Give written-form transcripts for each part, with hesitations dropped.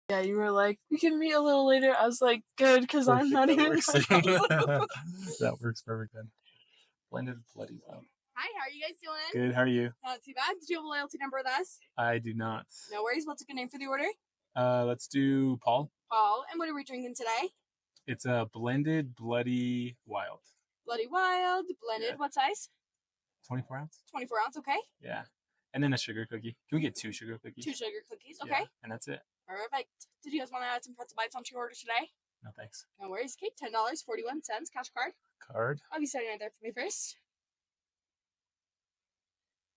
Yeah, you were like, we can meet a little later. I was like, good, because I'm not even. That works perfect then. Blended bloody well. Hi, how are you guys doing? Good, how are you? Not too bad. Did you have a loyalty number with us? I do not. No worries. What's a good name for the order? Let's do Paul. Paul. And what are we drinking today? It's a blended bloody wild. Bloody wild, blended. Yeah. What size? 24 ounce. 24 ounce, okay. Yeah. And then a sugar cookie. Can we get 2 sugar cookies? 2 sugar cookies, okay. Yeah, and that's it. Perfect. Did you guys want to add some pretzel bites onto your order today? No, thanks. No worries. Okay, $10.41. Cash card. Card. I'll be setting right there for me first.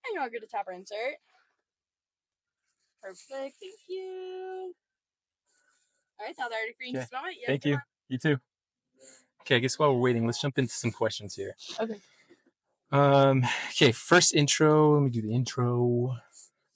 And you're all good to tap or insert. Perfect. Thank you. All right, now they're ready for you to smell it. Thank you. You too. Okay, I guess while we're waiting, let's jump into some questions here. Okay. Okay, first intro. Let me do the intro.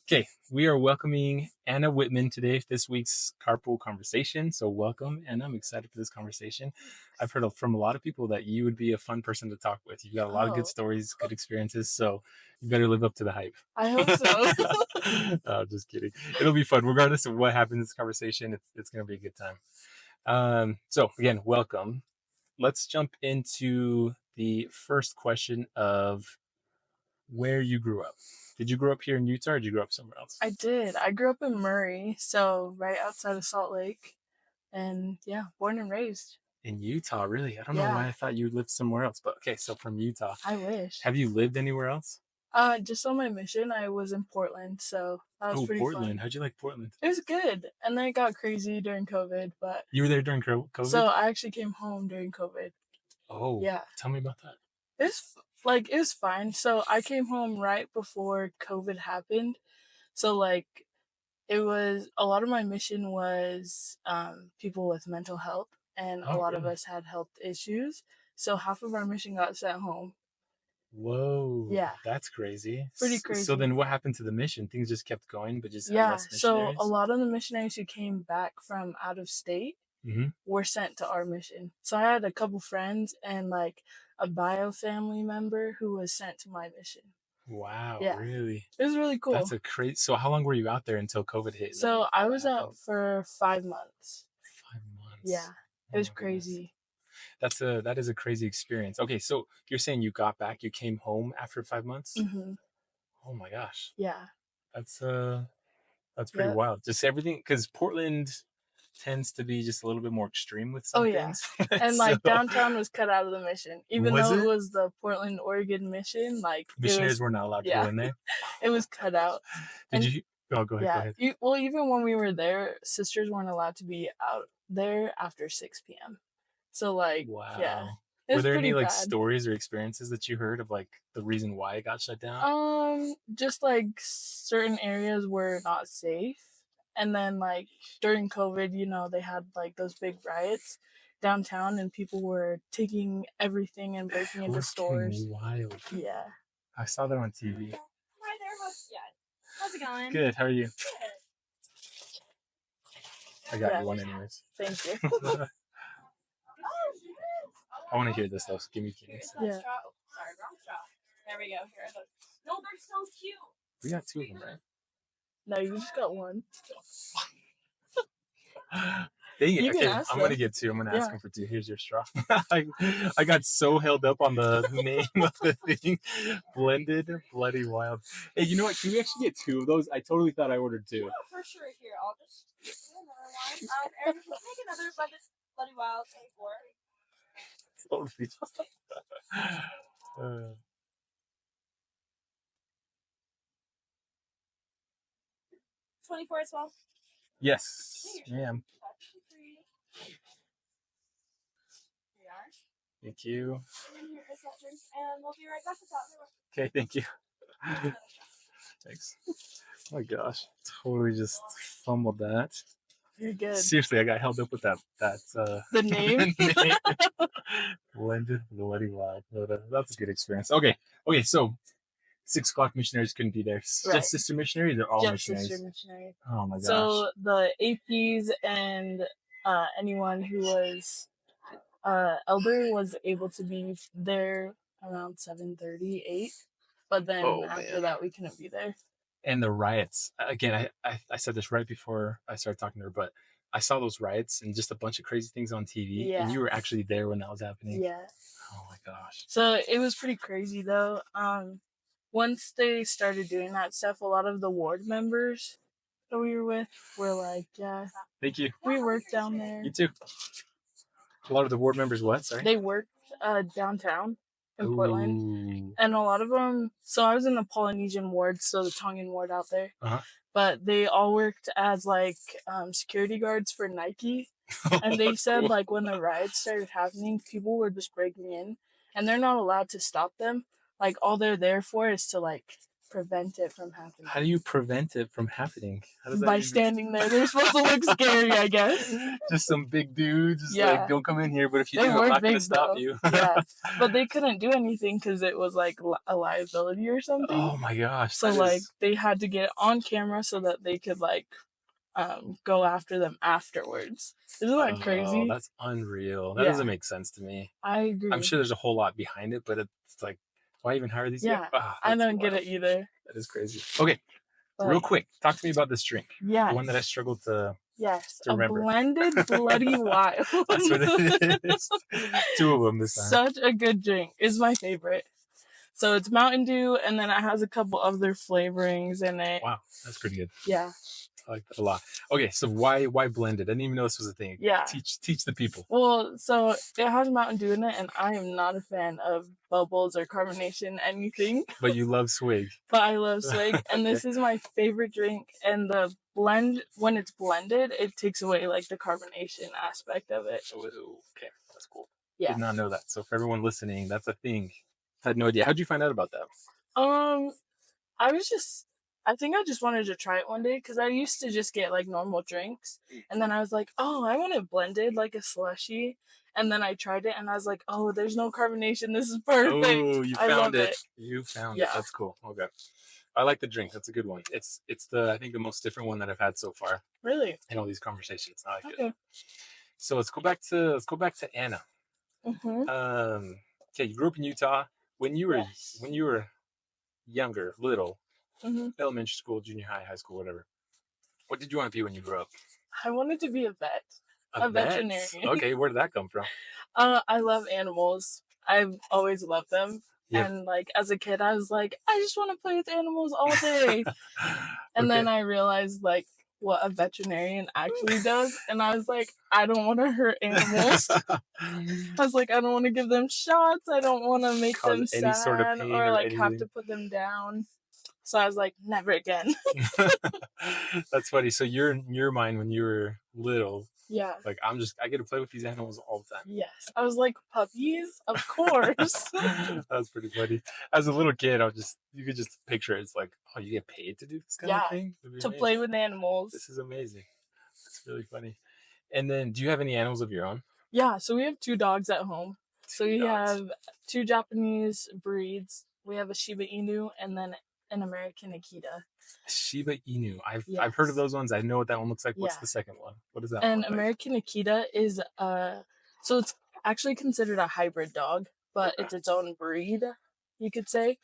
Okay, we are welcoming Anna Whitman today, this week's Carpool Conversation. So welcome, Anna. I'm excited for this conversation. I've heard from a lot of people that you would be a fun person to talk with. You've got a lot of good stories, good experiences, so you better live up to the hype. I hope so. Oh, just kidding. It'll be fun. Regardless of what happens in this conversation, it's going to be a good time. So again, welcome. Let's jump into the first question of where you grew up. Did you grow up here in Utah or did you grow up somewhere else? I did. I grew up in Murray, so right outside of Salt Lake. And yeah, born and raised. In Utah, really? I don't know why I thought you lived somewhere else, but okay, so from Utah. I wish. Have you lived anywhere else? Just on my mission, I was in Portland, so that was pretty Portland. fun. How'd you like Portland? It was good. And then it got crazy during COVID, but... You were there during COVID? So I actually came home during COVID. Oh, yeah. Tell me about that. It was fine. So I came home right before COVID happened. So it was, a lot of my mission was people with mental health, and a lot of us had health issues. So half of our mission got sent home. Whoa. Yeah. That's crazy. Pretty crazy. So then what happened to the mission? Things just kept going, but just had less missionaries? So a lot of the missionaries who came back from out of state were sent to our mission. So I had a couple friends and a bio family member who was sent to my mission. Wow, yeah. Really? It was really cool. That's a crazy... So how long were you out there until COVID hit? So I was out for 5 months. 5 months? Yeah, it was crazy. That is a crazy experience. Okay, so you're saying you got back, you came home after 5 months? Mm-hmm. Oh my gosh. Yeah. That's pretty wild. Just everything, because Portland tends to be just a little bit more extreme with some things. And downtown was cut out of the mission. Even though it was the Portland, Oregon mission, missionaries were not allowed to go in there. It was cut out. Go ahead, go ahead. Even when we were there, sisters weren't allowed to be out there after 6 p.m. So wow. Yeah. Were there any stories or experiences that you heard of the reason why it got shut down? Just certain areas were not safe. And then during COVID, they had those big riots downtown, and people were taking everything and breaking into stores. Wild. Yeah. I saw that on TV. Hi there. How's it going? Good. How are you? Good. I got you one anyways. Thank you. I want to hear this though. So give me. Yeah. Sorry, wrong straw. There we go. Here. No, they're so cute. We got 2 of them, right? No, you just got one. Dang it. Okay, I'm going to get 2. I'm going to ask him for 2. Here's your straw. I got so held up on the name of the thing. Blended Bloody Wild. Hey, you know what? Can we actually get 2 of those? I totally thought I ordered 2. Yeah, for sure. Here, I'll just get another one. Erin, can you make another Blended Bloody Wild 24? Totally. 24 as well? Yes, ma'am. Thank you. And we'll be right back with that. Okay, thank you. Thanks. Oh my gosh, totally just fumbled that. You're good. Seriously, I got held up with that. The name? Blended Bloody Wild. That's a good experience. Okay, so 6 o'clock missionaries couldn't be there. Just sister missionaries? They're all missionaries. Sister missionaries. Oh my gosh. So the APs and anyone who was elder was able to be there around 7:30, 8. But then after that, we couldn't be there. And the riots. Again, I said this right before I started talking to her, but I saw those riots and just a bunch of crazy things on TV, and Yeah. you were actually there when that was happening. Yeah. Oh my gosh. So it was pretty crazy though. Once they started doing that stuff, a lot of the ward members that we were with were like, yeah, Thank you. we work down there. You too. A lot of the ward members, what? Sorry. They worked downtown in Portland, Ooh. and a lot of them. So I was in the Polynesian ward, so the Tongan ward out there. Uh-huh. But they all worked as like security guards for Nike, and they said Cool. like when the riots started happening, people were just breaking in, and they're not allowed to stop them. Like all they're there for is to like prevent it from happening. How do you prevent it from happening? How does that By standing there. They're supposed to look scary, I guess. Just some big dudes, just Yeah. like, don't come in here, but if you They do, were I'm not going big, to stop though. you. Yeah. But they couldn't do anything because it was like a liability or something. Oh my gosh. So like they had to get on camera so that they could like go after them afterwards. Isn't that crazy? Oh, that's unreal. That Yeah. doesn't make sense to me. I agree. I'm sure there's a whole lot behind it, but it's like, why even hire these guys? Yeah, I don't get it either. That is crazy. Okay, But, real quick, talk to me about this drink. Yeah. The one that I struggled to Yes, remember. a blended Bloody Wild. That's what it is. 2 of them this time. Such a good drink. It's my favorite. So it's Mountain Dew, and then it has a couple other flavorings in it. Wow, that's pretty good. Yeah. I like that a lot. Okay, so why blended? I didn't even know this was a thing. Yeah. Teach the people. Well, so it has Mountain Dew in it, and I am not a fan of bubbles or carbonation, anything. But you love Swig. But I love Swig, and Okay. this is my favorite drink. And the blend, when it's blended, it takes away like the carbonation aspect of it. Okay, that's cool. Yeah. Did not know that. So for everyone listening, that's a thing. I had no idea. How'd you find out about that? I think I just wanted to try it one day because I used to just get like normal drinks, and then I was like, oh, I want it blended like a slushy, and then I tried it and I was like, oh, there's no carbonation. This is perfect. Oh, you I found love it. You found it. That's cool. Okay. I like the drink. That's a good one. It's I think the most different one that I've had so far. Really? In all these conversations. I like it. So let's go back to Anna. Mm-hmm. Okay, you grew up in Utah. When you were younger, little, elementary school, junior high, high school, whatever. What did you want to be when you grew up? I wanted to be a vet. A veterinarian. Okay, where did that come from? I love animals. I've always loved them. Yep. And like as a kid, I was like, I just want to play with animals all day. And then I realized like what a veterinarian actually does, and I was like, I don't want to hurt animals. I was like, I don't want to give them shots. I don't want to make them sad sort of pain or like anything. have to put them down. So I was like, never again. That's funny. So in your mind when you were little, yeah, like I get to play with these animals all the time. Yes, I was like, puppies, of course. That's pretty funny. As a little kid, you could just picture it. It's like, oh, you get paid to do this kind of thing? To play with animals. This is amazing. That's really funny. And then, do you have any animals of your own? Yeah, so we have 2 dogs at home. So we have 2 Japanese breeds. We have a Shiba Inu and then an American Akita. Shiba Inu. I've heard of those ones. I know what that one looks like. What's the second one? What is that? And American Akita is so it's actually considered a hybrid dog, but it's its own breed, you could say.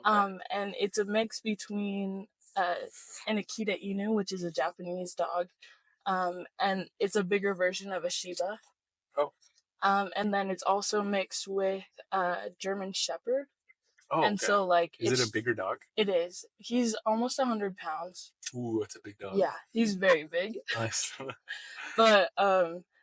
Oh, okay. And it's a mix between an Akita Inu, which is a Japanese dog, and it's a bigger version of a Shiba. Oh. And then it's also mixed with German Shepherd. Oh, and so like is it a bigger dog? It is. He's almost 100 pounds. Ooh, that's a big dog. Yeah, he's very big. Nice. But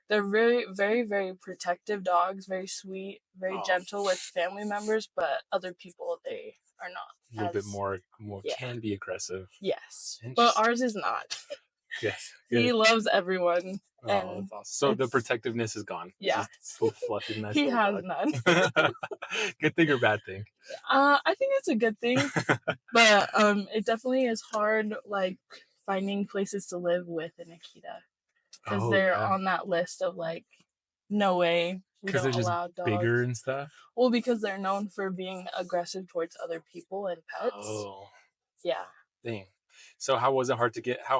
they're very, very, very protective dogs. Very sweet, very gentle with family members, but other people they are not. A little bit more can be aggressive. Yes, but ours is not. Yes. He loves everyone. Oh, that's awesome. So the protectiveness is gone. Yeah. It's so fluffy, nice. He has none. Good thing or bad thing? I think it's a good thing, but it definitely is hard, like finding places to live with an Akita because they're on that list of like, no way we don't allow dogs. Bigger and stuff. Well, because they're known for being aggressive towards other people and pets. Oh. Yeah. Dang. So how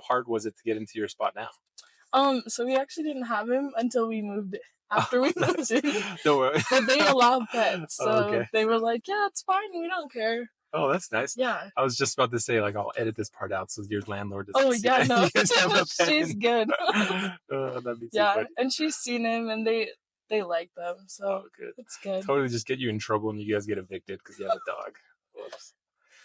hard was it to get into your spot now? So we actually didn't have him until we moved after we moved in. Don't worry. But they allow pets. So they were like, yeah, it's fine, we don't care. Oh, that's nice. Yeah. I was just about to say, like, I'll edit this part out so your landlord doesn't Oh see yeah, that no. you guys have a She's pen. good. That'd be too Yeah, funny. and she's seen him, and they like them, Oh, so good. it's good. Totally just get you in trouble and you guys get evicted because you have a dog. Whoops.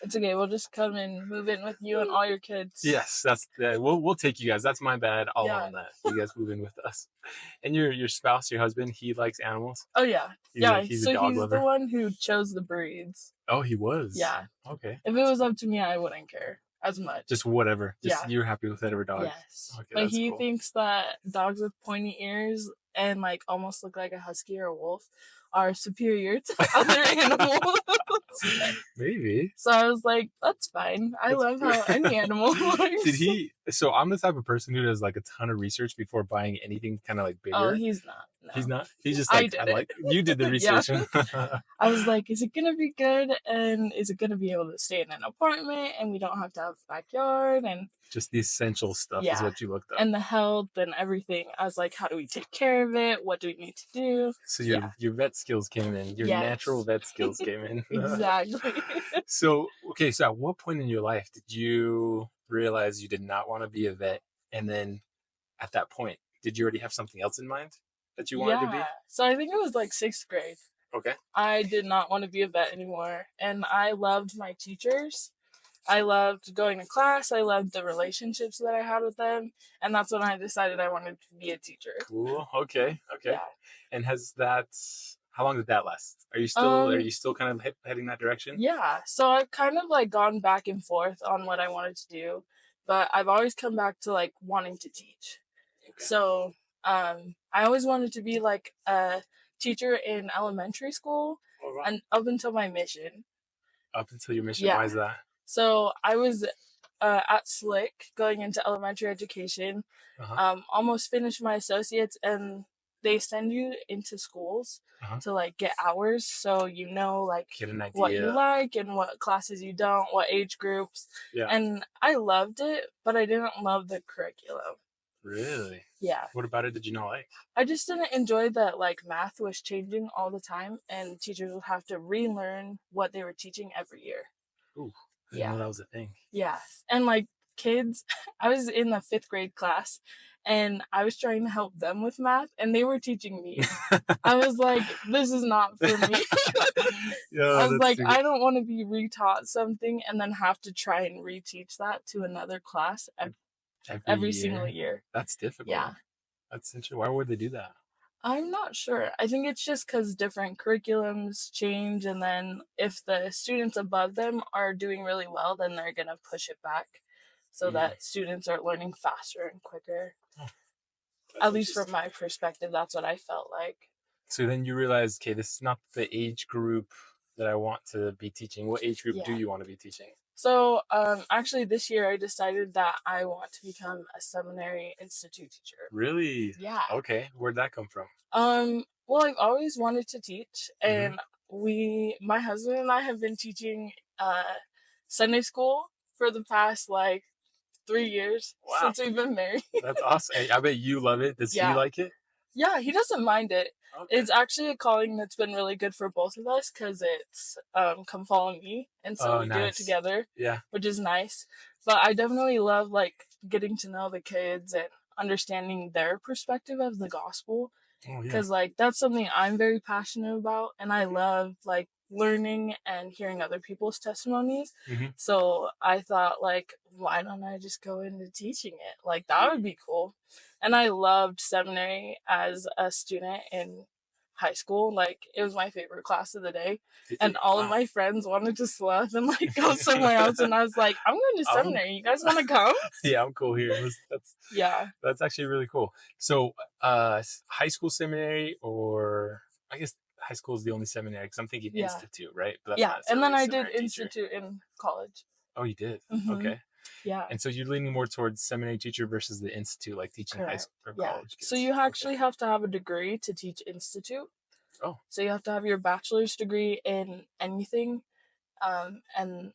It's okay. We'll just come and move in with you and all your kids. Yes, that's we'll take you guys. That's my bad. I'll Yeah. own that. You guys move in with us. And your spouse, your husband, he likes animals. Oh yeah, He's a So dog he's lover. the one who chose the breeds. Oh, he was. Yeah. Okay. If it was up to me, I wouldn't care as much. Just whatever. Just Yeah. you're happy with whatever dog. Yes. Okay, But that's he cool. thinks that dogs with pointy ears and like almost look like a husky or a wolf are superior to other animals. Maybe. So I was like, that's fine. I love how any animal looks. Did he? So I'm the type of person who does like a ton of research before buying anything kind of like bigger. Oh, he's not. No. He's not. He's just I like did I like. You did the Yeah. research. I was like, is it gonna be good, and is it gonna be able to stay in an apartment, and we don't have to have a backyard, and Just the essential stuff is Yeah. what you looked up. and the health and everything. I was like, how do we take care of it? What do we need to do? So your vet skills came in. Your Yes. natural vet skills came in. Exactly. So at what point in your life did you realize you did not want to be a vet? And then at that point, did you already have something else in mind that you wanted to be? So I think it was like 6th grade. Okay. I did not want to be a vet anymore, and I loved my teachers. I loved going to class. I loved the relationships that I had with them, and that's when I decided I wanted to be a teacher. Cool. Okay. Yeah. And how long did that last? Are you still kind of heading that direction? Yeah. So I've kind of like gone back and forth on what I wanted to do, but I've always come back to like wanting to teach. Okay. So I always wanted to be like a teacher in elementary school, and up until my mission. Up until your mission? Yeah. Why is that? So I was at Swig going into elementary education, almost finished my associates, and they send you into schools to like get hours, so you know like Get an idea. what you like and what classes you don't, what age groups. Yeah. And I loved it, but I didn't love the curriculum. Really? Yeah. What about it did you not like? I just didn't enjoy that like math was changing all the time, and teachers would have to relearn what they were teaching every year. Ooh. I didn't know that was a thing. Yeah. And like kids, I was in the 5th grade class, and I was trying to help them with math, and they were teaching me. I was like, this is not for me. I was like, I don't want to be retaught something and then have to try and reteach that to another class every single year. That's difficult. Yeah. That's interesting. Why would they do that? I'm not sure. I think it's just because different curriculums change, and then if the students above them are doing really well, then they're going to push it back so that students are learning faster and quicker. At least from my perspective, that's what I felt like. So then you realize, okay, this is not the age group that I want to be teaching. What age group do you want to be teaching? So actually this year I decided that I want to become a seminary institute teacher. Really? Yeah. Okay. Where'd that come from? Well, I've always wanted to teach, and my husband and I have been teaching Sunday school for the past like 3 years since we've been married. That's awesome. I bet you love it. Does he like it? Yeah, he doesn't mind it. Okay. It's actually a calling that's been really good for both of us because it's come follow me, and so we do it together. Yeah, which is nice. But I definitely love like getting to know the kids and understanding their perspective of the gospel, because like that's something I'm very passionate about, and I love like learning and hearing other people's testimonies. So I thought, like, why don't I just go into teaching it? Like, that would be cool. And I loved seminary as a student in high school. Like, it was my favorite class of the day. And all of my friends wanted to slough and like go somewhere else. And I was like, I'm going to seminary. You guys want to come? Yeah, I'm cool here. That's actually really cool. So high school seminary, or I guess high school is the only seminary, because I'm thinking institute, right? But that's and then I did institute in college. Oh, you did? Okay. Yeah. And so you're leaning more towards seminary teacher versus the institute, like teaching high school or college kids. So you actually have to have a degree to teach institute. Oh. So you have to have your bachelor's degree in anything, and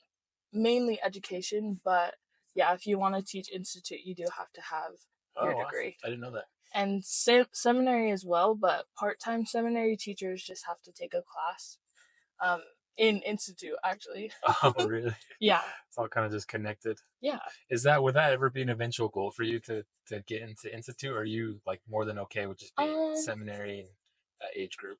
mainly education. But yeah, if you want to teach institute, you do have to have your degree. I didn't know that. And seminary as well, but part-time seminary teachers just have to take a class. in institute, actually. Oh, really? Yeah. It's all kind of just connected. Yeah. Would that ever be an eventual goal for you to get into institute? Or are you like more than okay with just being seminary and age group?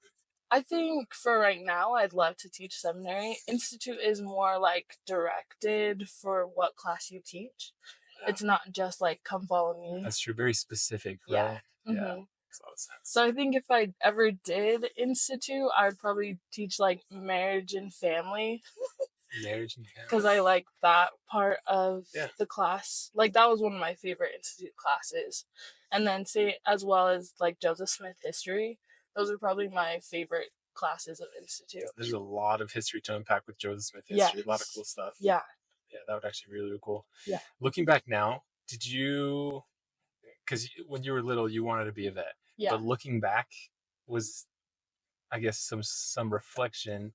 I think for right now, I'd love to teach seminary. Institute is more like directed for what class you teach. Yeah. It's not just like come follow me. That's true. Very specific, Yeah. right? Mm-hmm. Yeah. Makes a lot of sense. So I think if I ever did institute, I would probably teach like marriage and family. Marriage and family. Because I like that part of the class. Like that was one of my favorite institute classes. And then say as well as like Joseph Smith history. Those are probably my favorite classes of institute. There's a lot of history to unpack with Joseph Smith history. A lot of cool stuff. Yeah. Yeah, that would actually be really, really cool. Yeah. Looking back now, did you, because when you were little, you wanted to be a vet. Yeah. But looking back was, I guess, some reflection.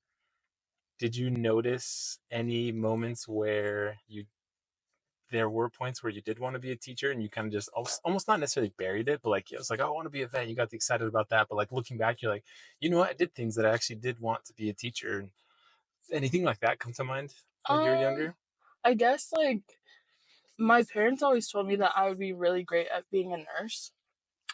Did you notice any moments where there were points where you did want to be a teacher and you kind of just almost not necessarily buried it, but like it was like, oh, I want to be a vet. You got excited about that. But like looking back, you're like, you know what? I did things that I actually did want to be a teacher. Anything like that come to mind when you were younger? I guess like my parents always told me that I would be really great at being a nurse.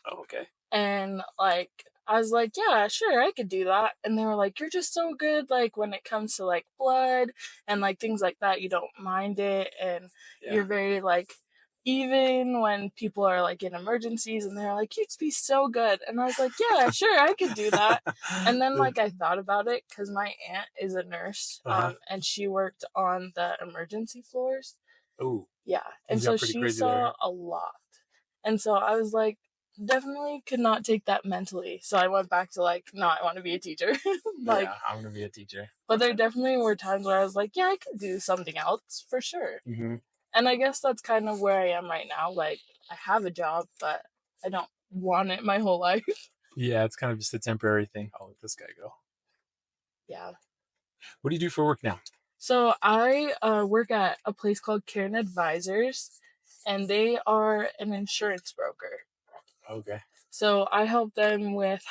Oh, okay. And like I was like, yeah, sure, I could do that. And they were like, you're just so good, like when it comes to like blood and like things like that, you don't mind it, and you're very like even when people are like in emergencies, and they're like, you'd be so good. And I was like, yeah, sure, I could do that. And then like I thought about it because my aunt is a nurse, and she worked on the emergency floors. Oh, yeah, and so she saw a lot, and so I was like, definitely could not take that mentally. So I went back to like, no, I want to be a teacher. like, yeah, I want to be a teacher. But there definitely were times where I was like, yeah, I could do something else for sure. Mm-hmm. And I guess that's kind of where I am right now. Like, I have a job, but I don't want it my whole life. Yeah, it's kind of just a temporary thing. I'll let this guy go. Yeah. What do you do for work now? So I work at a place called Cairn Advisors, and they are an insurance broker. Okay. So I help them with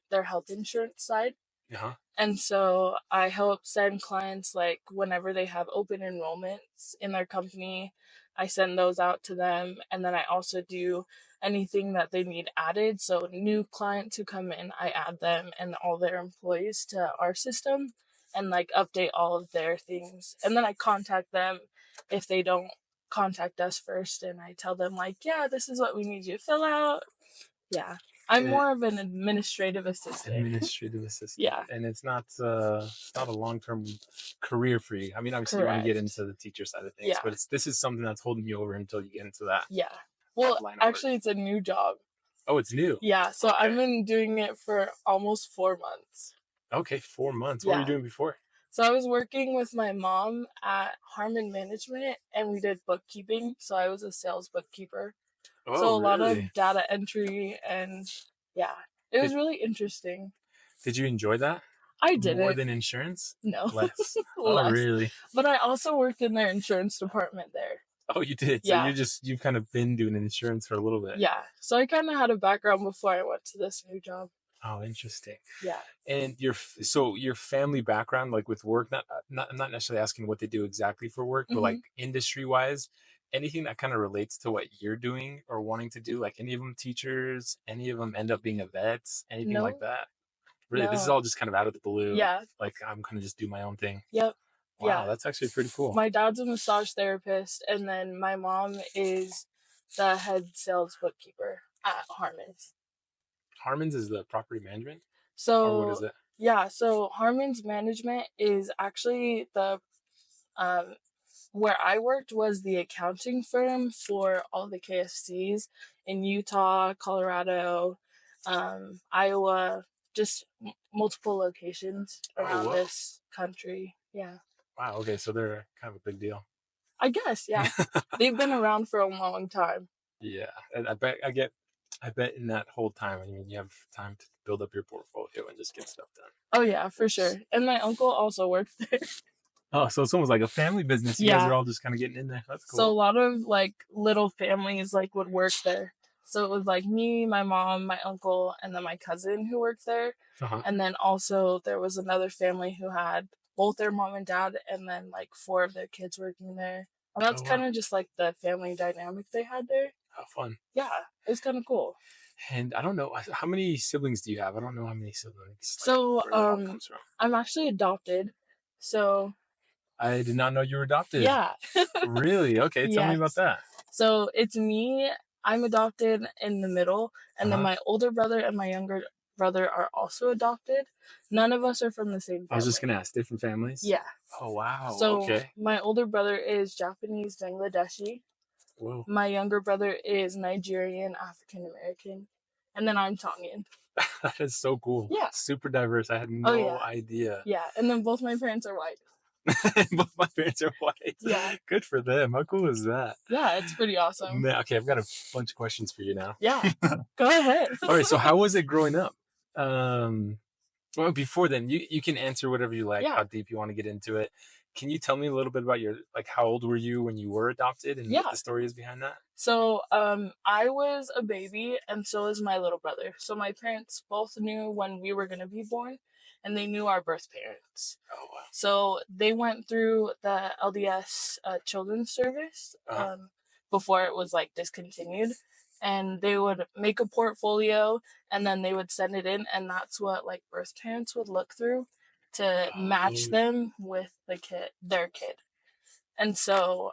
their health insurance side. Uh-huh. And so I help send clients, like whenever they have open enrollments in their company, I send those out to them. And then I also do anything that they need added. So new clients who come in, I add them and all their employees to our system and like update all of their things. And then I contact them if they don't contact us first, and I tell them like, yeah, this is what we need you to fill out. Yeah. I'm more of an administrative assistant. Yeah. And it's not a long-term career for you. I mean, obviously you want to get into the teacher side of things, but this is something that's holding you over until you get into that. Yeah. Well, actually it's a new job. Oh, it's new? Yeah. So I've been doing it for almost 4 months. Okay, 4 months. What were you doing before? So I was working with my mom at Harmon Management, and we did bookkeeping. So I was a sales bookkeeper. Oh, so a really? lot of data entry, and it was really interesting. Did you enjoy that? I didn't. More than insurance? No. Less. Oh, really? But I also worked in their insurance department there. Oh, you did? Yeah. So you've kind of been doing insurance for a little bit. Yeah. So I kind of had a background before I went to this new job. Oh, interesting. Yeah. And your family background, like with work, I'm not necessarily asking what they do exactly for work, but like industry wise, anything that kind of relates to what you're doing or wanting to do, like any of them teachers, any of them end up being a vet, anything like that? Really, this is all just kind of out of the blue. Yeah. Like I'm gonna just do my own thing. Yep. Wow, yeah. That's actually pretty cool. My dad's a massage therapist, and then my mom is the head sales bookkeeper at Harmon's. Harmon's is the property management? So or what is it? Yeah, so Harmon's Management is actually the where I worked was the accounting firm for all the KFCs in Utah, Colorado, Iowa, just multiple locations around this country. Yeah. Wow. Okay. So they're kind of a big deal. I guess. Yeah. They've been around for a long time. Yeah. And I bet in that whole time, I mean, you have time to build up your portfolio and just get stuff done. Oh yeah, for sure. And my uncle also worked there. Oh, so it's almost like a family business. You guys are all just kind of getting in there. That's cool. So a lot of like little families like would work there. So it was like me, my mom, my uncle, and then my cousin who worked there. And then also there was another family who had both their mom and dad, and then like 4 of their kids working there. And that's Oh, kind wow. of just like the family dynamic they had there. How fun. Yeah, it's kind of cool. And I don't know, how many siblings do you have? I don't know how many siblings, So, where that all comes from. I'm actually adopted. So, I did not know you were adopted. yeah. Really? Okay, tell me about Yes. that. So it's me. I'm adopted in the middle, and then my older brother and my younger brother are also adopted. None of us are from the same family. I was just gonna ask, different families? Yeah. Oh, wow. So Okay. my older brother is Japanese Bangladeshi. Whoa. My younger brother is Nigerian African American, and then I'm Tongan. That is so cool. Yeah. Super diverse. I had no idea. Yeah, and then both my parents are white. Both my parents are white. Yeah. Good for them. How cool is that? Yeah, it's pretty awesome. Man, okay, I've got a bunch of questions for you now. Yeah. Go ahead. All right, so how was it growing up? Well, before then, you can answer whatever you like, how deep you want to get into it. Can you tell me a little bit about how old were you when you were adopted and what the story is behind that? So, I was a baby, and so was my little brother. So my parents both knew when we were going to be born, and they knew our birth parents. Oh, wow. So they went through the LDS children's service before it was like discontinued, and they would make a portfolio, and then they would send it in, and that's what like birth parents would look through to match them with their kid. And so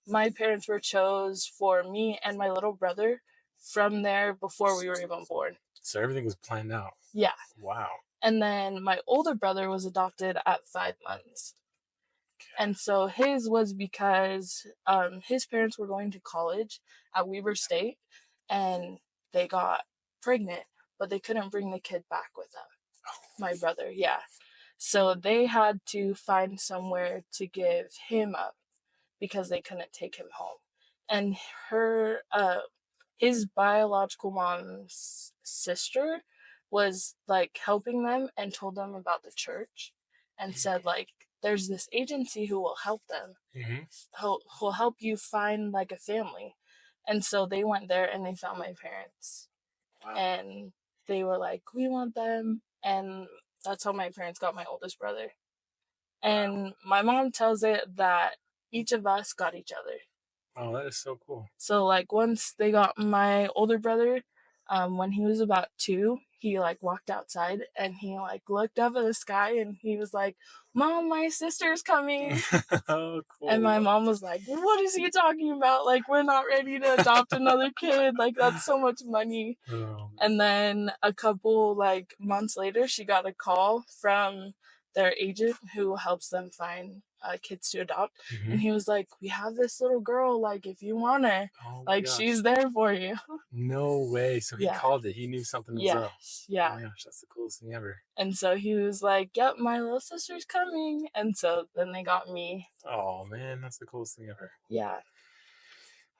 my parents were chose for me and my little brother from there before we were even born. So everything was planned out. Yeah. Wow. And then my older brother was adopted at 5 months. And so his was because his parents were going to college at Weber State, and they got pregnant, but they couldn't bring the kid back with them. My brother, yeah. So they had to find somewhere to give him up because they couldn't take him home. And his biological mom's sister was like helping them and told them about the church and said like, there's this agency who will help them, who'll help you find like a family. And so they went there and they found my parents. Wow. And they were like, we want them. And that's how my parents got my oldest brother. And my mom tells it that each of us got each other. Oh, that is so cool. So like once they got my older brother, when he was about 2, he like walked outside and he like looked up at the sky and he was like, "Mom, my sister's coming." Oh, cool. And my mom was like, "What is he talking about? Like, we're not ready to adopt another kid. Like, that's so much money." And then a couple like months later, she got a call from their agent who helps them find kids to adopt. And he was like, "We have this little girl, like if you want her, like she's there for you." No way. So he called it. He knew something was up. Yeah. Oh my gosh, that's the coolest thing ever. And so he was like, "Yep, my little sister's coming." And so then they got me. Oh man, that's the coolest thing ever. Yeah.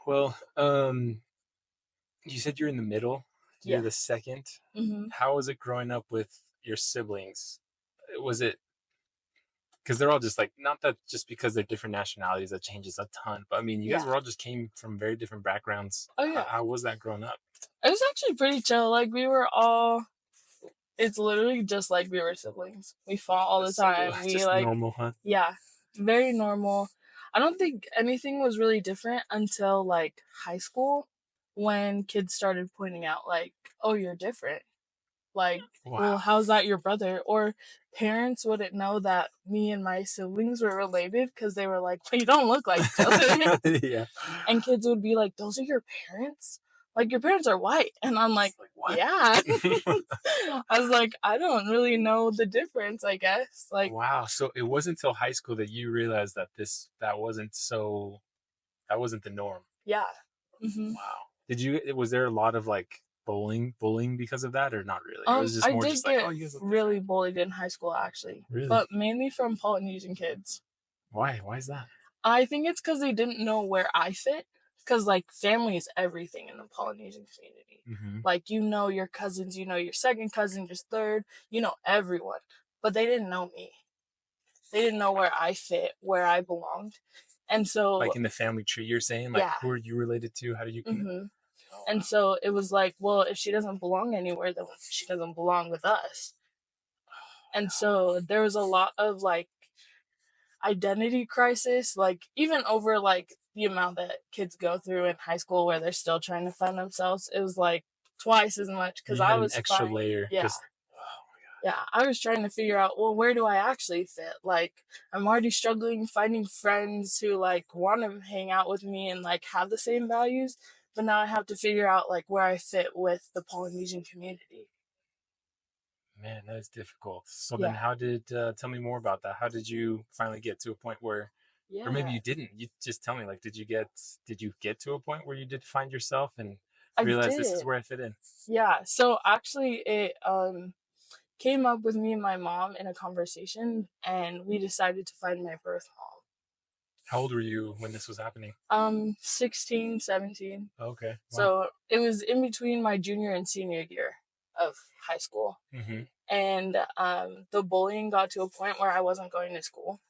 Well, you said you're in the middle. You're the second. How was it growing up with your siblings? Was it because they're all just like, not that just because they're different nationalities that changes a ton, but I mean, you guys were all just came from very different backgrounds. Oh yeah. How was that growing up? It was actually pretty chill. Like we were all, it's literally just like we were siblings. We fought all the time. So, we just like normal, huh? Yeah, very normal. I don't think anything was really different until like high school, when kids started pointing out like, "Oh, you're different." Like, well, how's that your brother? Or parents wouldn't know that me and my siblings were related because they were like, "Well, you don't look like each other." Yeah. And kids would be like, "Those are your parents? Like, your parents are white." And I'm like, "What?" Yeah. I was like, I don't really know the difference, I guess. Like, wow. So it wasn't until high school that you realized that that wasn't the norm. Yeah. Wow. Was there a lot of like bullying because of that, or not really? It was just more I did just get like, oh, you guys look really different. bullied in high school, actually. Really? But mainly from Polynesian kids. Why? Why is that? I think it's because they didn't know where I fit. Because, like, family is everything in the Polynesian community. Like, you know your cousins, you know your second cousin, your third, you know everyone. But they didn't know me. They didn't know where I fit, where I belonged. And so... Like in the family tree, you're saying? Like, who are you related to? How do you connect? And so it was like, well, if she doesn't belong anywhere, then she doesn't belong with us. And so there was a lot of, like, identity crisis, like even over like the amount that kids go through in high school where they're still trying to find themselves. It was like twice as much because You I had an was extra fine. layer. Yeah. Just, oh my Yeah, I was trying to figure out, well, where do I actually fit? Like, I'm already struggling finding friends who like want to hang out with me and like have the same values, but now I have to figure out like where I fit with the Polynesian community. God. Man, that is difficult. So then Yeah, how did, tell me more about that. How did you finally get to a point where, or maybe yeah, you didn't, you just tell me, like, did you get to a point where you did find yourself and I realize this is did. where I fit in? Yeah, so actually, it came up with me and my mom in a conversation, and we decided to find my birth mom. How old were you when this was happening? 16, 17. Okay. Wow. So it was in between my junior and senior year of high school. Mm-hmm. And the bullying got to a point where I wasn't going to school.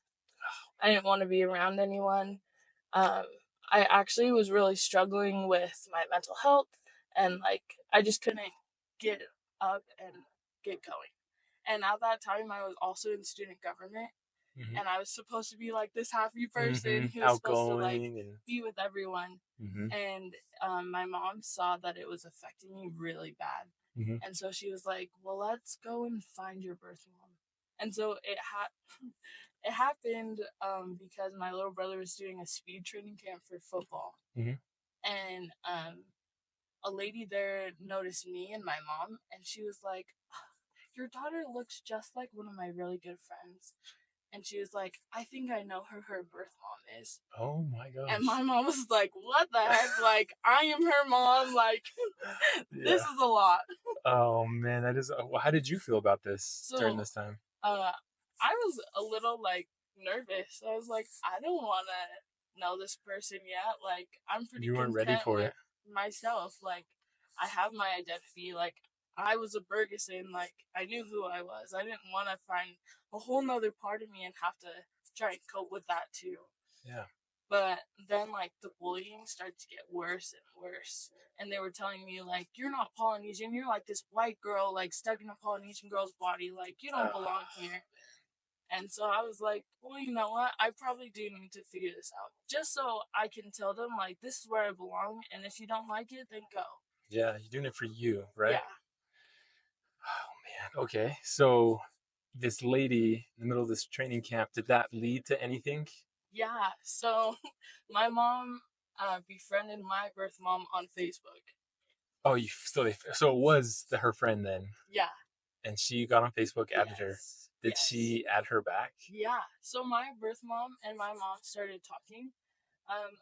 I didn't want to be around anyone. Um, I actually was really struggling with my mental health, and like I just couldn't get up and get going. And at that time, I was also in student government, Mm-hmm. and I was supposed to be like this happy Mm-hmm. person who was supposed to like Outgoing and be with everyone. mm-hmm. And my mom saw that it was affecting me really bad, Mm-hmm. and so she was like, "Well, let's go and find your birth mom." And so it happened because my little brother was doing a speed training camp for football, Mm-hmm. and a lady there noticed me and my mom, and she was like, "Your daughter looks just like one of my really good friends." And she was like, "I think I know who her birth mom is." Oh my And gosh. my mom was like, "What the heck? Like, I am her mom. Like, this Yeah. is a lot." Oh man, that is. Well, how did you feel about this during So, this time? uh, I was a little like nervous. I was like, I don't want to know this person yet. Like, I'm pretty You weren't ready content for with it. myself. Like, I have my identity. Like, I was a Bergeson. Like, I knew who I was. I didn't want to find a whole nother part of me and have to try and cope with that too. Yeah. But then, like, the bullying started to get worse and worse. And they were telling me, like, you're not Polynesian. You're like this white girl, like, stuck in a Polynesian girl's body. Like, you don't belong here. And so I was like, well, you know what? I probably do need to figure this out. Just so I can tell them, like, this is where I belong. And if you don't like it, then go. Yeah, you're doing it for you, right? Yeah. Oh man. Okay. So this lady in the middle of this training camp, did that lead to anything? Yeah. So my mom befriended my birth mom on Facebook. Oh, you still so it was her friend then, Yeah. and she got on Facebook, added her. Yes. Did Yes. she add her back? Yeah. So my birth mom and my mom started talking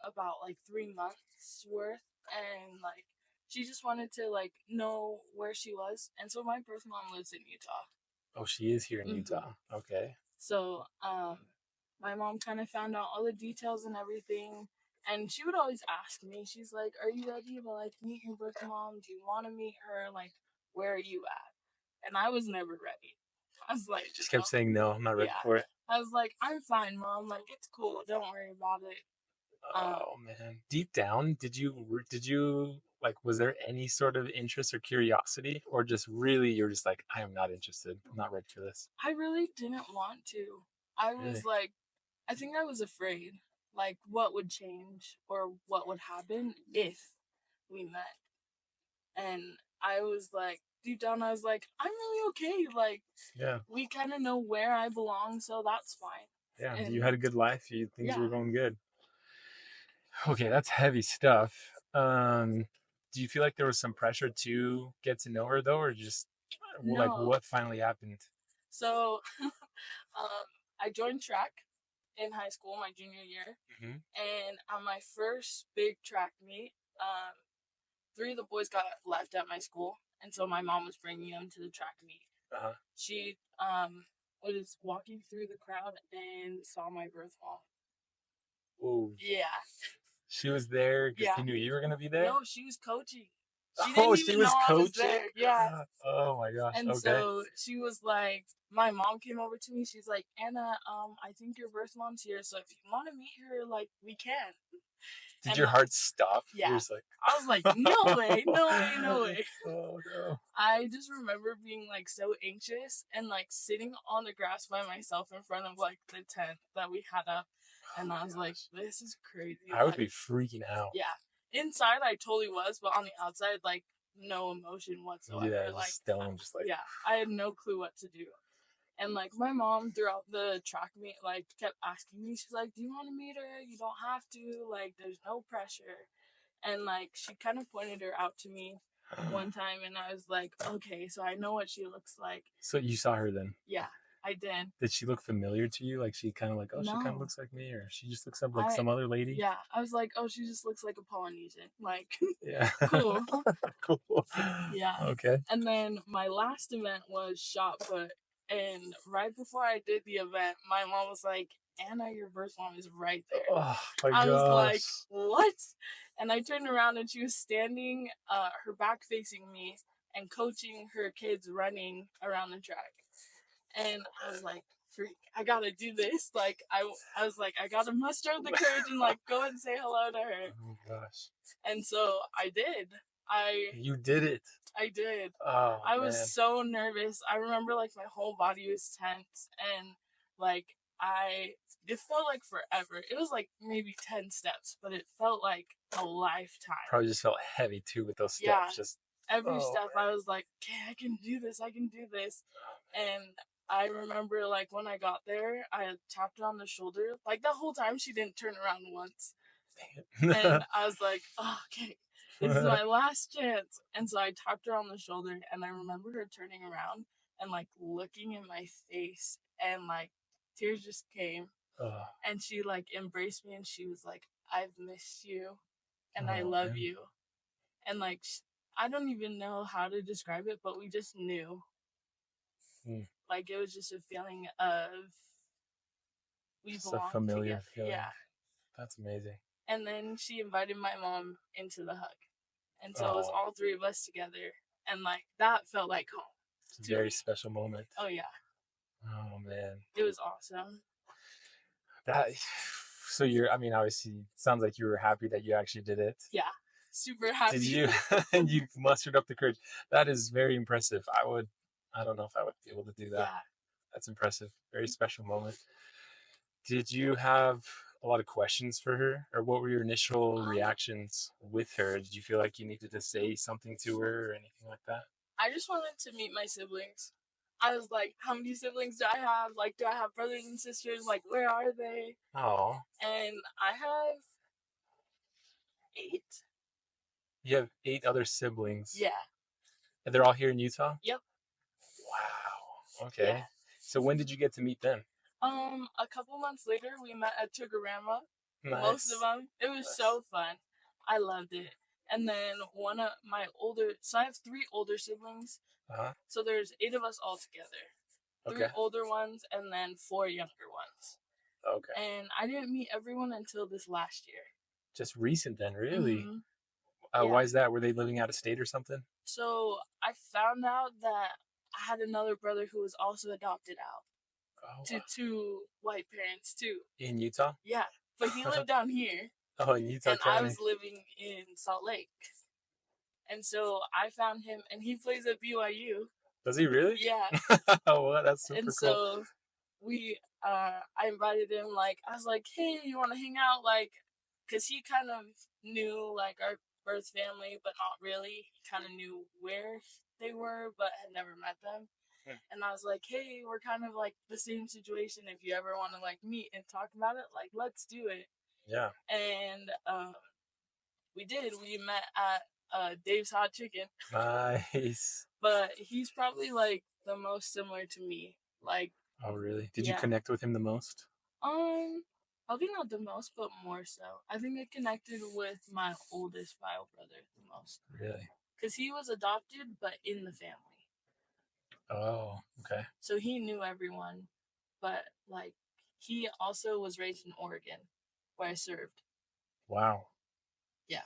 about like 3 months worth, and like she just wanted to like know where she was, and so my birth mom lives in Utah. Oh, she is here in Mm-hmm. Utah. Okay. So my mom kind of found out all the details and everything, and she would always ask me, she's like, "Are you ready to like meet your birth mom? Do you want to meet her? Like, where are you at?" And I was never ready. I was like, Just "No." kept saying no, I'm not ready Yeah. for it. I was like, "I'm fine, mom. Like, it's cool. Don't worry about it." Um, Oh man. Deep down, did you like was there any sort of interest or curiosity or just really you're just like I am not interested. I'm not ready for this. I really didn't want to. I was Really? like, I think I was afraid, like, what would change or what would happen if we met. And I was like, deep down, I was like, I'm really okay. Like, Yeah. we kind of know where I belong, so that's fine. Yeah. You And had a good life. Things yeah, were going good. Okay, that's heavy stuff. Do you feel like there was some pressure to get to know her though, or just like no. what finally happened? So I joined track in high school, my junior year. Mm-hmm. And on my first big track meet, 3 of the boys got left at my school, and so my mom was bringing them to the track meet. Uh-huh. She was walking through the crowd and saw my birth mom. Oh, Yeah, she was there because yeah. he knew you were gonna be there. No, she was coaching. She Oh, didn't she even know was I was coaching. there. Yeah. Oh my gosh. And Okay. so she was like, my mom came over to me. She's like, Anna, I think your birth mom's here. So if you want to meet her, like, we can. Did And your heart stop? yeah. You're just like, I was like, no way, no way, no way. oh no. I just remember being like so anxious and like sitting on the grass by myself in front of like the tent that we had up. And I was like, this is crazy. I would like, be freaking out. yeah. Inside I totally was, but on the outside, like no emotion whatsoever. Yeah, like just stone, just like, yeah, I had no clue what to do. And like my mom throughout the track meet like kept asking me, she's like, do you want to meet her? You don't have to, like there's no pressure. And like she kind of pointed her out to me one time, and I was like, okay, so I know what she looks like. So you saw her then? Yeah, I did. Did she look familiar to you? Like she kind of like, oh, she kind of No. looks like me, or she just looks up like some other lady? Yeah, I was like, oh, she just looks like a Polynesian. Like, Yeah. cool. Cool. Yeah. Okay. And then my last event was shot put. And right before I did the event, my mom was like, Anna, your birth mom is right there. Oh my I was like, gosh. what? And I turned around and she was standing, her back facing me and coaching her kids running around the track. And I was like, freak, I gotta do this. Like, I was like, I gotta muster up the courage and like go and say hello to her. Oh gosh. And so I did. You did it. I did. Oh, I was man. so nervous. I remember like my whole body was tense, and like it felt like forever. It was like maybe 10 steps, but it felt like a lifetime. Probably just felt heavy too with those steps. Yeah. Just every step I was like, okay, I can do this. I can do this. And I remember like when I got there, I tapped her on the shoulder. Like the whole time she didn't turn around once. And I was like, oh, okay, this is my last chance. And so I tapped her on the shoulder, and I remember her turning around and like looking in my face, and like tears just came. And she like embraced me, and she was like, I've missed you and I love you. And like I don't even know how to describe it, but we just knew. Like it was just a feeling of we belong familiar together. feeling. Yeah. That's amazing. And then she invited my mom into the hug. And so it was all three of us together. And like that felt like home. It's a very special moment. Oh yeah. Oh man. It was awesome. So you're, I mean, obviously it sounds like you were happy that you actually did it. Yeah. Super happy. Did you and you mustered up the courage? That is very impressive. I don't know if I would be able to do that. Yeah. That's impressive. Very special moment. Did you have a lot of questions for her, or what were your initial reactions with her? Did you feel like you needed to say something to her or anything like that? I just wanted to meet my siblings. I was like, how many siblings do I have? Like, do I have brothers and sisters? Like, where are they? Oh. And I have 8. You have 8 other siblings? Yeah. And they're all here in Utah? Yep. Wow. Okay. Yeah. So when did you get to meet them? A couple months later, we met at Tugurama. Nice. Most of them. It was so fun. I loved it. And then one of my so I have 3 older siblings. So there's 8 of us all together. 3 older ones and then 4 younger ones. Okay. And I didn't meet everyone until this last year. Just recent then, really? Mm-hmm. Why is that? Were they living out of state or something? So I found out that I had another brother who was also adopted out. To 2 white parents too. In Utah? Yeah. But he lived down here. Oh, in Utah and County. I was living in Salt Lake. And so I found him, and he plays at BYU. Does he really? Yeah. Oh, well, that's super cool. And so I invited him, like, I was like, hey, you want to hang out? Like, because he kind of knew, like, our birth family, but not really. He kind of knew where they were, but had never met them. And I was like, hey, we're kind of like the same situation. If you ever want to like meet and talk about it, like, let's do it. Yeah. And we did. We met at Dave's Hot Chicken. Nice. But he's probably like the most similar to me. Like. Oh, really? Did you connect with him the most? Probably not the most, but more so. I think I connected with my oldest bio brother the most. Really? Because he was adopted, but in the family. Oh, okay. So he knew everyone, but like he also was raised in Oregon, where I served. Wow. Yeah.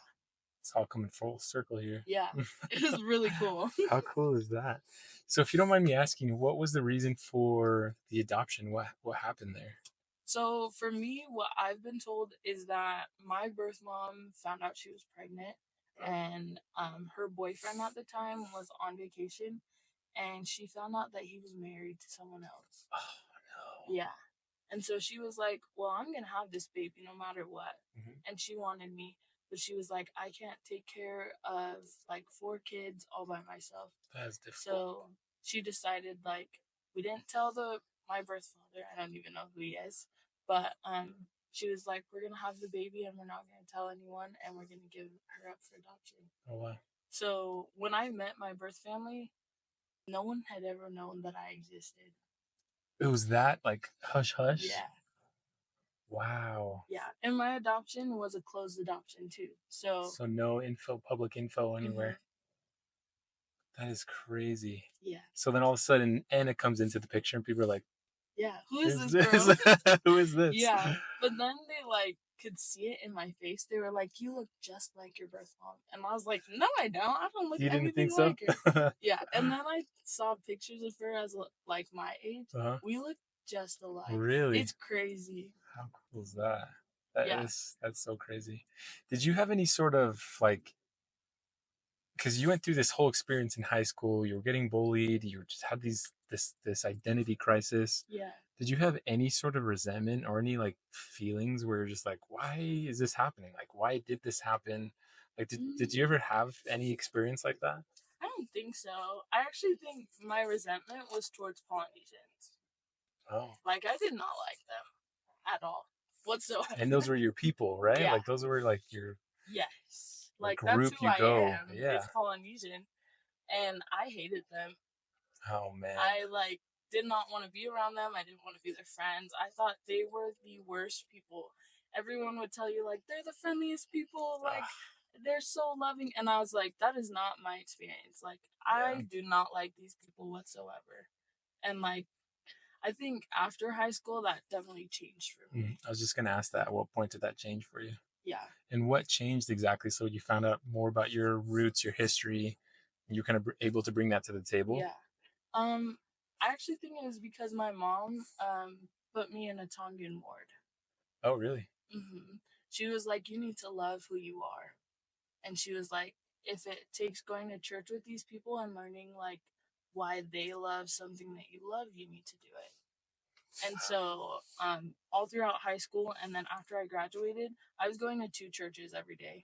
It's all coming full circle here. Yeah, it was really cool. How cool is that? So if you don't mind me asking, what was the reason for the adoption? What happened there? So for me, what I've been told is that my birth mom found out she was pregnant, and her boyfriend at the time was on vacation, and she found out that he was married to someone else. Oh Yeah. And so she was like, "Well, I'm going to have this baby no matter what." no. Mm-hmm. And she wanted me, but she was like, "I can't take care of like 4 kids all by myself." That is difficult. So she decided, like, we didn't tell my birth father. I don't even know who he is. But she was like, "We're going to have the baby and we're not going to tell anyone and we're going to give her up for adoption." Oh wow. So when I met my birth family, no one had ever known that I existed. It was that like hush hush. Yeah. Wow. Yeah, and my adoption was a closed adoption too. So So no info, public info anywhere. mhm, That is crazy. yeah, So then all of a sudden Anna comes into the picture and people are like, yeah. Who is "Who's this girl?" this? Who is this?" Yeah, but then they like could see it in my face. They were like, "You look just like your birth mom," and I was like, "No, I don't. I don't look You didn't anything think so? like her." Yeah, and then I saw pictures of her as like my age. Uh-huh. We look just alike. Really? It's crazy. How cool is that? Yeah, That's so crazy. Did you have any sort of like, because you went through this whole experience in high school, you were getting bullied, you just had this identity crisis. yeah. Did you have any sort of resentment or any like feelings where you're just like, why is this happening? Like, why did this happen? Like, did you Mm, ever have any experience like that? I don't think so. I actually think my resentment was towards Polynesians. Oh, Like I did not like them at all whatsoever. and those were your people, right? Yeah. Like those were like your Yes. the Like that's group who you I go. am. Yeah. Is Polynesian, and I hated them. Oh man. I like did not want to be around them. I didn't want to be their friends. I thought they were the worst people. Everyone would tell you like they're the friendliest people, like they're so loving, and I was like, that is not my experience. Like Yeah. I do not like these people whatsoever. And like I think after high school that definitely changed for me. I was just gonna ask that. What point did that change for you? Yeah. And what changed exactly? So you found out more about your roots, your history, and you're kind of able to bring that to the table. Yeah. I actually think it was because my mom put me in a Tongan ward. Oh, really? She was like, "You need to love who you are," and she was like, "If it takes going to church with these people and learning like why they love something that you love, you need to do it." And so, all throughout high school, and then after I graduated, I was going to 2 churches every day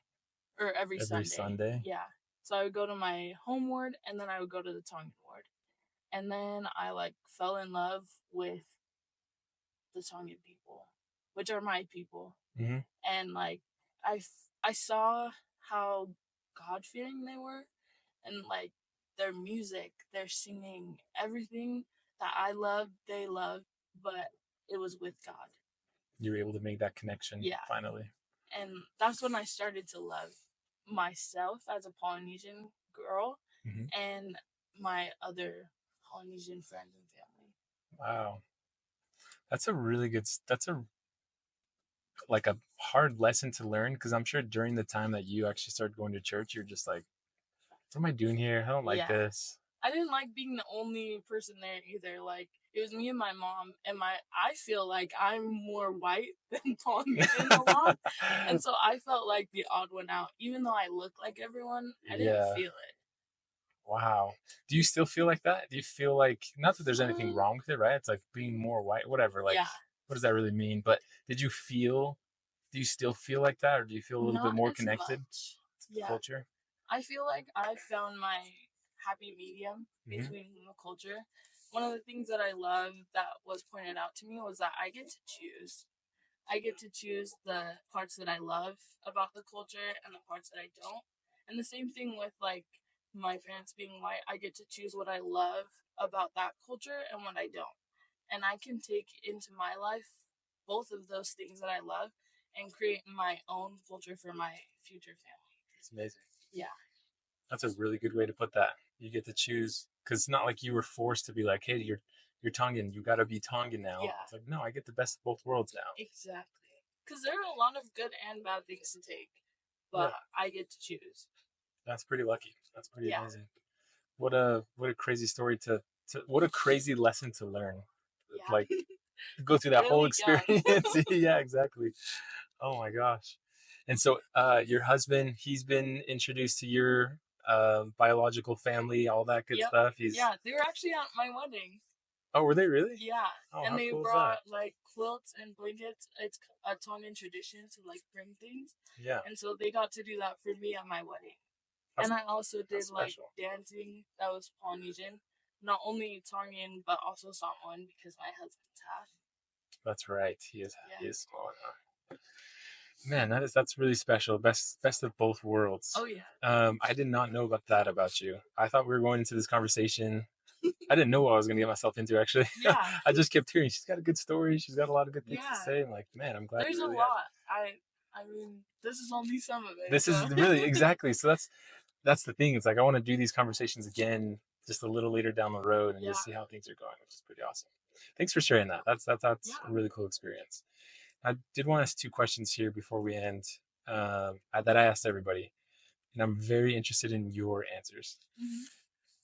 or every Every Sunday. Sunday. Yeah. So I would go to my home ward, and then I would go to the Tongan ward. And then I like fell in love with the Tongan people, which are my people. Mm-hmm. And like I saw how God fearing they were, and like their music, their singing, everything that I loved, they loved, but it was with God. You were able to make that connection Yeah. finally. And that's when I started to love myself as a Polynesian girl and my other Polynesian friends and family. Wow, that's a really good. That's a like a hard lesson to learn because I'm sure during the time that you actually started going to church, you're just like, what am I doing here? I don't like Yeah. this. I didn't like being the only person there either. Like it was me and my mom, and I feel like I'm more white than Polynesian a lot, and so I felt like the odd one out. Even though I look like everyone, I didn't Yeah. feel it. Wow. Do you still feel like that? Do you feel like not that there's anything Um, wrong with it, right? It's like being more white, whatever. Like, yeah, what does that really mean? But did you feel? Do you still feel like that, or do you feel a little bit not more as connected much. to the Yeah, culture? I feel like I found my happy medium between the culture. One of the things that I love that was pointed out to me was that I get to choose. I get to choose the parts that I love about the culture and the parts that I don't. And the same thing with like my parents being white, I get to choose what I love about that culture and what I don't. And I can take into my life both of those things that I love and create my own culture for my future family. It's amazing. Yeah. That's a really good way to put that. You get to choose because it's not like you were forced to be like, hey, you're Tongan, you got to be Tongan now. Yeah. It's like, no, I get the best of both worlds now. Exactly. Because there are a lot of good and bad things to take, but I get to choose. That's pretty lucky. That's pretty Yeah. amazing. What a crazy story to what a crazy lesson to learn. Yeah. Like go through that whole Really young. experience. Yeah, exactly. Oh my gosh. And so your husband, he's been introduced to your biological family, all that good Yep. stuff. He's Yeah, they were actually at my wedding. Oh, were they really? Yeah, Oh, and how they cool is that? brought like quilts and blankets. It's a Tongan tradition to like bring things, Yeah, and so they got to do that for me at my wedding. that's And I also that's did like special. dancing that was Polynesian, not only Tongan but also Samoan because my husband's half. That's right. He Yeah. is small. Man, that's really special. Best of both worlds. Oh yeah. I did not know about that about you. I thought we were going into this conversation. I didn't know what I was going to get myself into. Actually, Yeah. I just kept hearing she's got a good story. She's got a lot of good things to Yeah. say. I'm like, man, I'm glad There's we a really had. lot. I mean, this is only some of it. This So. is really exactly. So that's the thing. It's like I want to do these conversations again, just a little later down the road, and Yeah. just see how things are going, which is pretty awesome. Thanks for sharing that. That's Yeah. a really cool experience. I did want to ask two questions here before we end that I asked everybody, and I'm very interested in your answers. Mhm.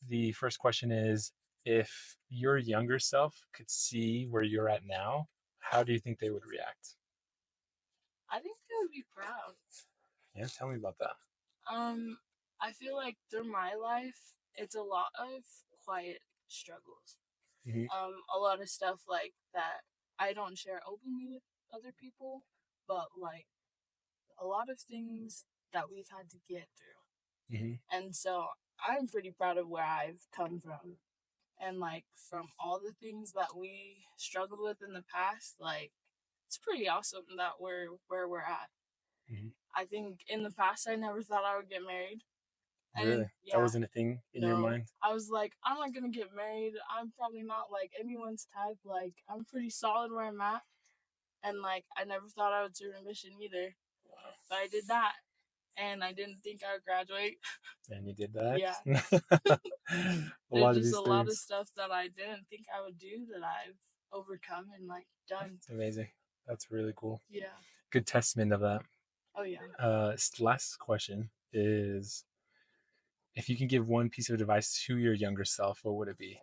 The first question is, if your younger self could see where you're at now, how do you think they would react? I think they would be proud. Yeah, tell me about that. I feel like through my life, it's a lot of quiet struggles. Mm-hmm. A lot of stuff like that I don't share openly with other people, but like a lot of things that we've had to get through. Mm-hmm. And so I'm pretty proud of where I've come from. And like from all the things that we struggled with in the past, like it's pretty awesome that we're where we're at. Mm-hmm. I think in the past I never thought I would get married. Really? And That yeah, wasn't a thing in your no. mind? I was like, I'm not gonna get married. I'm probably not like anyone's type. Like I'm pretty solid where I'm at. And like I never thought I would serve a mission either. But I did that. And I didn't think I would graduate. And you did that? Yeah. A There's lot of just these a lot of things. stuff that I didn't think I would do that I've overcome and like done. It's amazing. That's really cool. Yeah. Good testament of that. Oh yeah. Last question is, if you can give one piece of advice to your younger self, what would it be?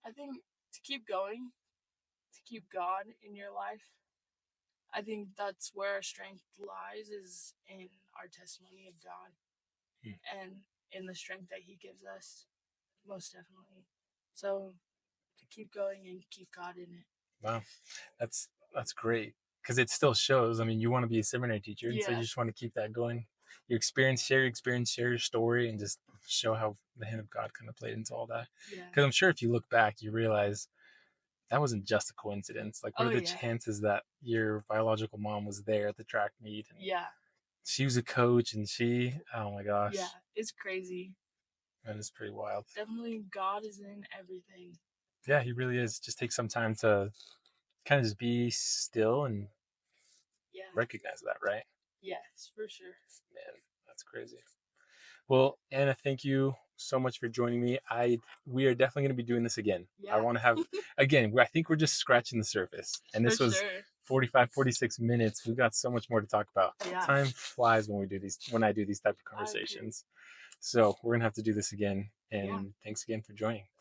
I think to keep going, to keep God in your life. I think that's where our strength lies is in our testimony of God and in the strength that he gives us, most definitely. So to keep going and keep God in it. Wow, that's great because it still shows. I mean, you want to be a seminary teacher, and so you Yeah. just want to keep that going. Your experience, share your story, and just show how the hand of God kind of played into all that. Yeah. Because I'm sure if you look back, you realize that wasn't just a coincidence. Like, what Oh are the yeah. chances that your biological mom was there at the track meet? And Yeah. she was a coach, and oh my gosh, Yeah. It's crazy. that is pretty wild. Definitely God is in everything. Yeah, he really is. Just take some time to kind of just be still and Yeah. recognize that, right? Yes, for sure. Man, that's crazy. Well, Anna, thank you so much for joining me. We are definitely going to be doing this again. Yeah. I want to have, again, I think we're just scratching the surface. And this For was sure. 45, 46 minutes. We've got so much more to talk about. Yeah. Time flies when I do these type of I agree. conversations. So we're going to have to do this again. And Yeah. thanks again for joining.